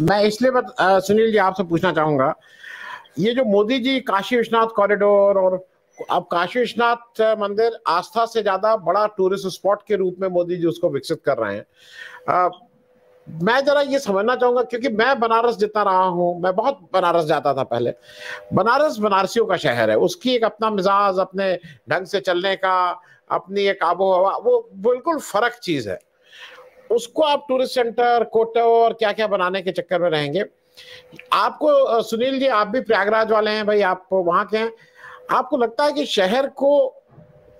मैं इसलिए सुनील जी आपसे पूछना चाहूंगा, ये जो मोदी जी काशी विश्वनाथ कॉरिडोर और अब काशी विश्वनाथ मंदिर आस्था से ज्यादा बड़ा टूरिस्ट स्पॉट के रूप में मोदी जी उसको विकसित कर रहे हैं, मैं जरा ये समझना चाहूंगा, क्योंकि मैं बनारस जितना रहा हूं, मैं बहुत बनारस जाता था पहले। बनारस बनारसियों का शहर है, उसकी एक अपना मिजाज, अपने ढंग से चलने का, अपनी एक आबो हवा, वो बिल्कुल फर्क चीज है। उसको आप टूरिस्ट सेंटर कोटा और क्या क्या बनाने के चक्कर में रहेंगे। आपको सुनील जी, आप भी प्रयागराज वाले हैं भाई, आप वहां के हैं, आपको लगता है कि शहर को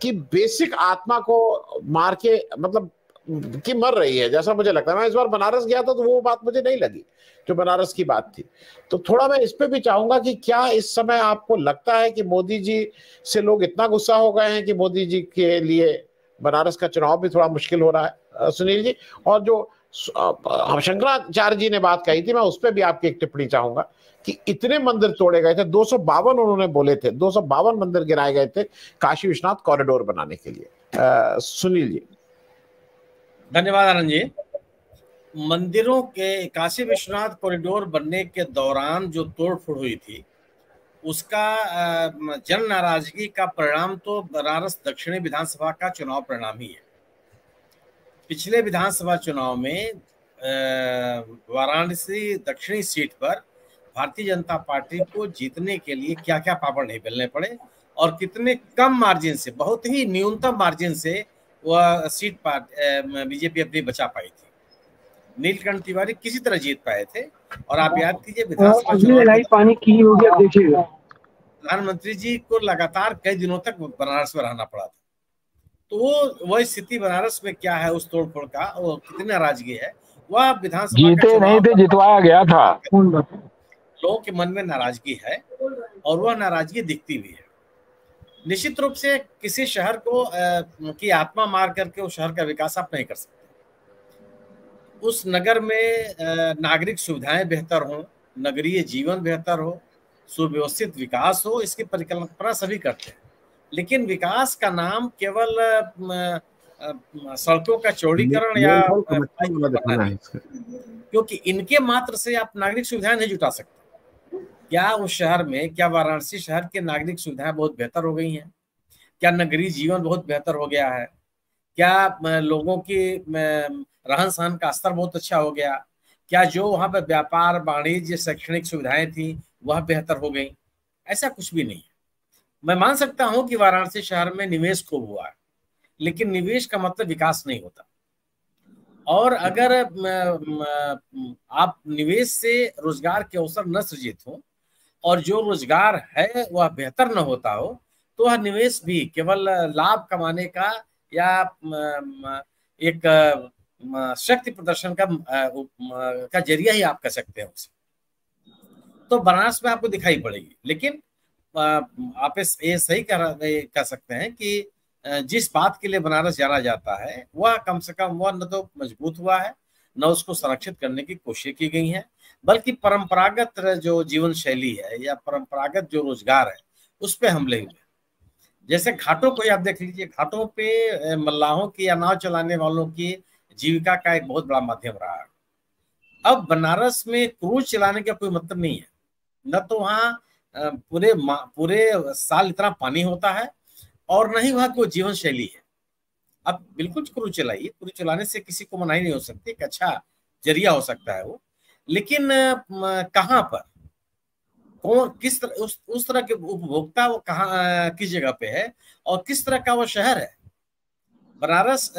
की बेसिक आत्मा को मार के, मतलब कि मर रही है, जैसा मुझे लगता है। मैं इस बार बनारस गया था तो वो बात मुझे नहीं लगी जो बनारस की बात थी। तो थोड़ा मैं इस पे भी चाहूंगा कि क्या इस समय आपको लगता है कि मोदी जी से लोग इतना गुस्सा हो गए हैं कि मोदी जी के लिए बनारस का चुनाव भी थोड़ा मुश्किल हो रहा है, सुनील जी? और जो शंकराचार्य जी ने बात कही थी, मैं उस पर भी आपकी एक टिप्पणी चाहूंगा कि इतने मंदिर तोड़े गए थे, 252 उन्होंने बोले थे, 252 मंदिर गिराए गए थे काशी विश्वनाथ कॉरिडोर बनाने के लिए। सुनील जी। धन्यवाद आनंद जी। मंदिरों के काशी विश्वनाथ कॉरिडोर बनने के दौरान जो तोड़फोड़ हुई थी, उसका जन नाराजगी का परिणाम तो बनारस दक्षिणी विधानसभा का चुनाव परिणाम ही है। पिछले विधानसभा चुनाव में वाराणसी दक्षिणी सीट पर भारतीय जनता पार्टी को जीतने के लिए क्या क्या पापड़ नहीं बेलने पड़े और कितने कम मार्जिन से, बहुत ही न्यूनतम मार्जिन से वह सीट बीजेपी अपनी बचा पाई थी। नीलकंठ तिवारी किसी तरह जीत पाए थे। और आप याद कीजिए विधानसभा चुनाव पानी की हो गया, देखिएगा प्रधानमंत्री जी को लगातार कई दिनों तक बनारस में रहना पड़ा था। तो वह स्थिति बनारस में क्या है, उस तोड़फोड़ का वो कितनी नाराजगी है, वह विधानसभा जीते नहीं थे, जितवाया गया था। लोगों के मन में नाराजगी है और वह नाराजगी दिखती भी है। निश्चित रूप से किसी शहर को की आत्मा मार करके उस शहर का विकास आप नहीं कर सकते। उस नगर में नागरिक सुविधाएं बेहतर हो, नगरीय जीवन बेहतर हो, सुव्यवस्थित विकास हो, इसकी परिकल्पना सभी करते हैं। लेकिन विकास का नाम केवल सड़कों का चौड़ीकरण या क्योंकि इनके मात्र से आप नागरिक सुविधाएं नहीं जुटा सकते। क्या उस शहर में, क्या वाराणसी शहर के नागरिक सुविधाएं बहुत बेहतर हो गई हैं? क्या नगरीय जीवन बहुत बेहतर हो गया है? क्या लोगों की रहन सहन का स्तर बहुत अच्छा हो गया? क्या जो वहां पर व्यापार वाणिज्य शैक्षणिक सुविधाएं थी वह बेहतर हो गई? ऐसा कुछ भी नहीं है। मैं मान सकता हूं कि वाराणसी शहर में निवेश खूब हुआ है, लेकिन निवेश का मतलब विकास नहीं होता। और अगर आप निवेश से रोजगार के अवसर न सृजित हो और जो रोजगार है वह बेहतर न होता हो, तो वह निवेश भी केवल लाभ कमाने का या एक शक्ति प्रदर्शन का जरिया ही आप कह सकते हैं उसे। तो बनारस में आपको दिखाई पड़ेगी। लेकिन आप ये सही कह सकते हैं कि जिस बात के लिए बनारस जाना जाता है वह कम से कम वह न तो मजबूत हुआ है, न उसको संरक्षित करने की कोशिश की गई है, बल्कि परंपरागत जो जीवन शैली है या परंपरागत जो रोजगार है उस पे हमले हुए। जैसे घाटों को आप देख लीजिए, घाटों पे मल्लाहों की या नाव चलाने वालों की जीविका का एक बहुत बड़ा माध्यम रहा है। अब बनारस में क्रूज चलाने का कोई मतलब नहीं है, न तो वहाँ पूरे साल इतना पानी होता है और न ही वहाँ कोई जीवन शैली है। अब बिल्कुल क्रूज चलाइए, क्रूज चलाने से किसी को मनाही नहीं हो सकती, एक अच्छा जरिया हो सकता है वो। लेकिन कहाँ पर कौन किस तरह उस तरह के उपभोक्ता वो कहाँ किस जगह पे है और किस तरह का वो शहर है। बनारस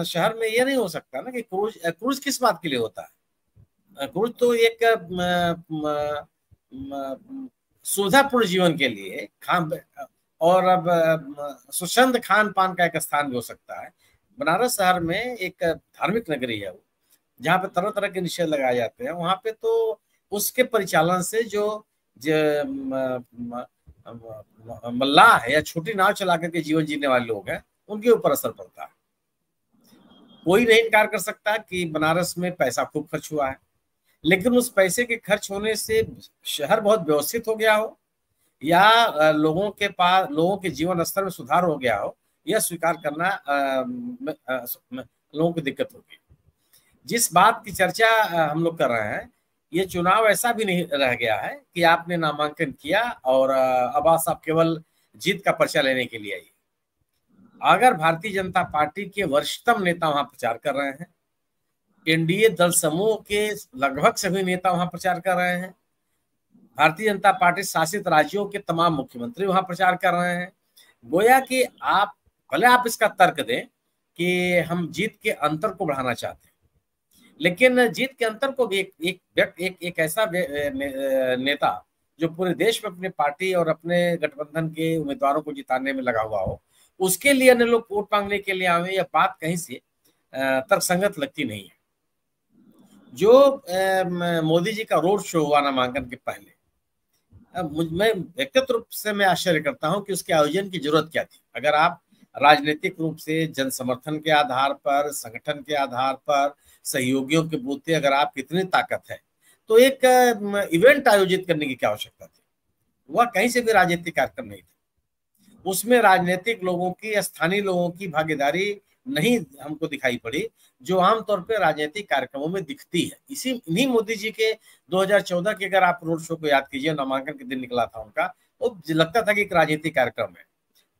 शहर में ये नहीं हो सकता ना कि क्रूज किस बात के लिए होता है। क्रूज तो एक सुविधापूर्ण जीवन के लिए और अब सुगंध खान पान का एक स्थान भी हो सकता है। बनारस शहर में एक धार्मिक नगरी है वो, जहाँ पे तरह तरह के निषेध लगाए जाते हैं। वहां पे तो उसके परिचालन से जो मल्लाह है या छोटी नाव चला करके जीवन जीने वाले लोग हैं उनके ऊपर असर पड़ता है। कोई नहीं इनकार कर सकता कि बनारस में पैसा खूब खर्च हुआ है, लेकिन उस पैसे के खर्च होने से शहर बहुत व्यवस्थित हो गया हो या लोगों के जीवन स्तर में सुधार हो गया हो, यह स्वीकार करना लोगों को दिक्कत होगी। जिस बात की चर्चा हम लोग कर रहे हैं ये चुनाव ऐसा भी नहीं रह गया है कि आपने नामांकन किया और अब आप केवल जीत का पर्चा लेने के लिए आइए। अगर भारतीय जनता पार्टी के वरिष्ठतम नेता वहां प्रचार कर रहे हैं, एनडीए दल समूह के लगभग सभी नेता वहां प्रचार कर रहे हैं, भारतीय जनता पार्टी शासित राज्यों के तमाम मुख्यमंत्री वहां प्रचार कर रहे हैं, गोया कि आप भले आप इसका तर्क दें कि हम जीत के अंतर को बढ़ाना चाहते हैं, लेकिन जीत के अंतर को भी एक ऐसा नेता जो पूरे देश में अपने पार्टी और अपने गठबंधन के उम्मीदवारों को जिताने में लगा हुआ हो, उसके लिए अन्य लोग वोट मांगने के लिए आवे, यह बात कहीं से तर्कसंगत लगती नहीं है। जो मोदी जी का रोड शो हुआ नामांकन के पहले, मैं व्यक्तिगत रूप से मैं आश्चर्य करता हूं कि उसके आयोजन की जरूरत क्या थी। अगर आप राजनीतिक रूप से जन समर्थन के आधार पर, संगठन के आधार पर, सहयोगियों के बूते अगर आप कितनी ताकत है, तो एक इवेंट आयोजित करने की क्या आवश्यकता थी। वह कहीं से भी राजनीतिक कार्यक्रम नहीं था, उसमें राजनीतिक लोगों की, स्थानीय लोगों की भागीदारी नहीं हमको दिखाई पड़ी, जो आमतौर पर राजनीतिक कार्यक्रमों में दिखती है। इन्हीं मोदी जी के 2014 के अगर आप रोड शो को याद कीजिए, नामांकन के दिन निकला था उनका, वो लगता था कि एक राजनीतिक कार्यक्रम है,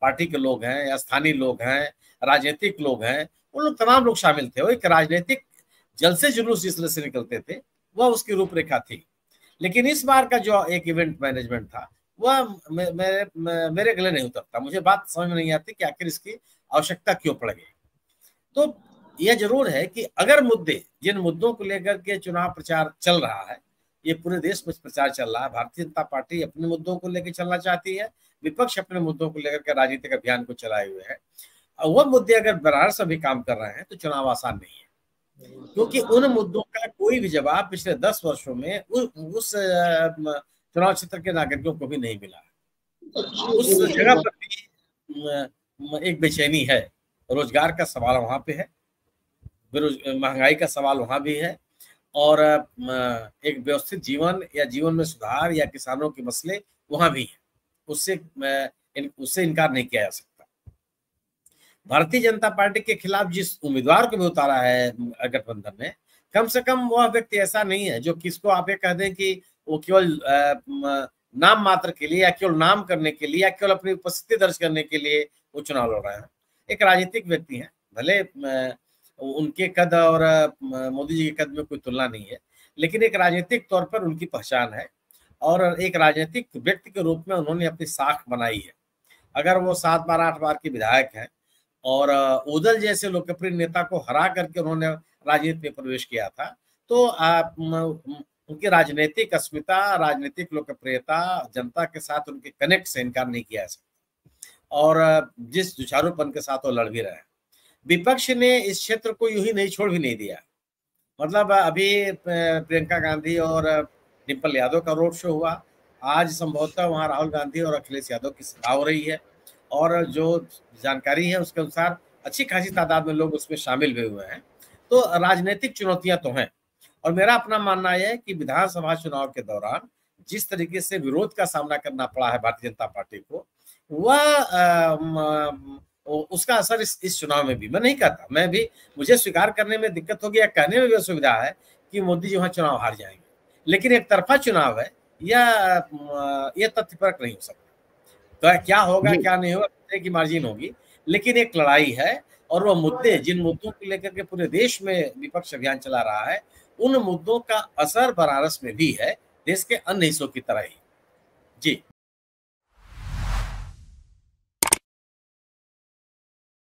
पार्टी के लोग हैं या स्थानीय लोग हैं, राजनीतिक लोग हैं, उन लोग तमाम लोग शामिल थे। वो एक राजनीतिक जलसे जुलूस जिस तरह से निकलते थे, वह उसकी रूपरेखा थी। लेकिन इस बार का जो एक इवेंट मैनेजमेंट था, वह मेरे गले नहीं उतरता। मुझे बात समझ में नहीं आती कि आखिर इसकी आवश्यकता क्यों पड़ गई। तो यह जरूर है कि अगर जिन मुद्दों को लेकर के चुनाव प्रचार चल रहा है, ये पूरे देश में प्रचार चल रहा है, भारतीय जनता पार्टी अपने मुद्दों को लेकर चलना चाहती है, विपक्ष अपने मुद्दों को लेकर के राजनीतिक अभियान को चलाए हुए है। वह मुद्दे अगर बराबर से भी काम कर रहे हैं तो चुनाव आसान नहीं है, क्योंकि उन मुद्दों का कोई भी जवाब पिछले 10 वर्षों में उस चुनाव क्षेत्र के नागरिकों को भी नहीं मिला है। उस जगह पर भी एक बेचैनी है, रोजगार का सवाल वहां पे है, महंगाई का सवाल वहां भी है, और एक व्यवस्थित जीवन या जीवन में सुधार या किसानों के मसले वहां भी है। उससे इनकार नहीं किया जा सकता। भारतीय जनता पार्टी के खिलाफ जिस उम्मीदवार को भी उतारा है गठबंधन ने, कम से कम वह व्यक्ति ऐसा नहीं है जो किसको आप ये कह दें कि वो केवल नाम मात्र के लिए या केवल नाम करने के लिए या केवल अपनी उपस्थिति दर्ज करने के लिए वो चुनाव लड़ रहे हैं। एक राजनीतिक व्यक्ति हैं, भले उनके कद और मोदी जी के कद में कोई तुलना नहीं है, लेकिन एक राजनीतिक तौर पर उनकी पहचान है और एक राजनीतिक व्यक्ति के रूप में उन्होंने अपनी साख बनाई है। अगर वो 7 बार 8 बार के विधायक हैं और उदल जैसे लोकप्रिय नेता को हरा करके उन्होंने राजनीति में प्रवेश किया था, तो उनकी राजनीतिक अस्मिता, राजनीतिक लोकप्रियता, जनता के साथ उनके कनेक्ट से इनकार नहीं किया जा सकता। और जिस जुझारूपन के साथ वो लड़ भी रहे हैं, विपक्ष ने इस क्षेत्र को यूं ही नहीं छोड़ भी नहीं दिया। मतलब अभी प्रियंका गांधी और डिम्पल यादव का रोड शो हुआ, आज संभवतः वहां राहुल गांधी और अखिलेश यादव की सभा हो रही है, और जो जानकारी है उसके अनुसार अच्छी खासी तादाद में लोग उसमें शामिल भी हुए हैं। तो राजनीतिक चुनौतियां तो हैं, और मेरा अपना मानना यह है कि विधानसभा चुनाव के दौरान जिस तरीके से विरोध का सामना करना पड़ा है भारतीय जनता पार्टी को, वह उसका असर इस चुनाव में भी, मैं नहीं कहता, मैं भी, मुझे स्वीकार करने में दिक्कत होगी या कहने में भी असुविधा है कि मोदी जी वहां चुनाव हार जाएंगे, लेकिन एक तरफा चुनाव है, यह तथ्यपरक नहीं हो सकता। तो क्या होगा क्या नहीं होगा की मार्जिन होगी, लेकिन एक लड़ाई है, और वह मुद्दे, जिन मुद्दों को लेकर के पूरे देश में विपक्ष अभियान चला रहा है, उन मुद्दों का असर बनारस में भी है, देश के अन्य हिस्सों की तरह ही। जी।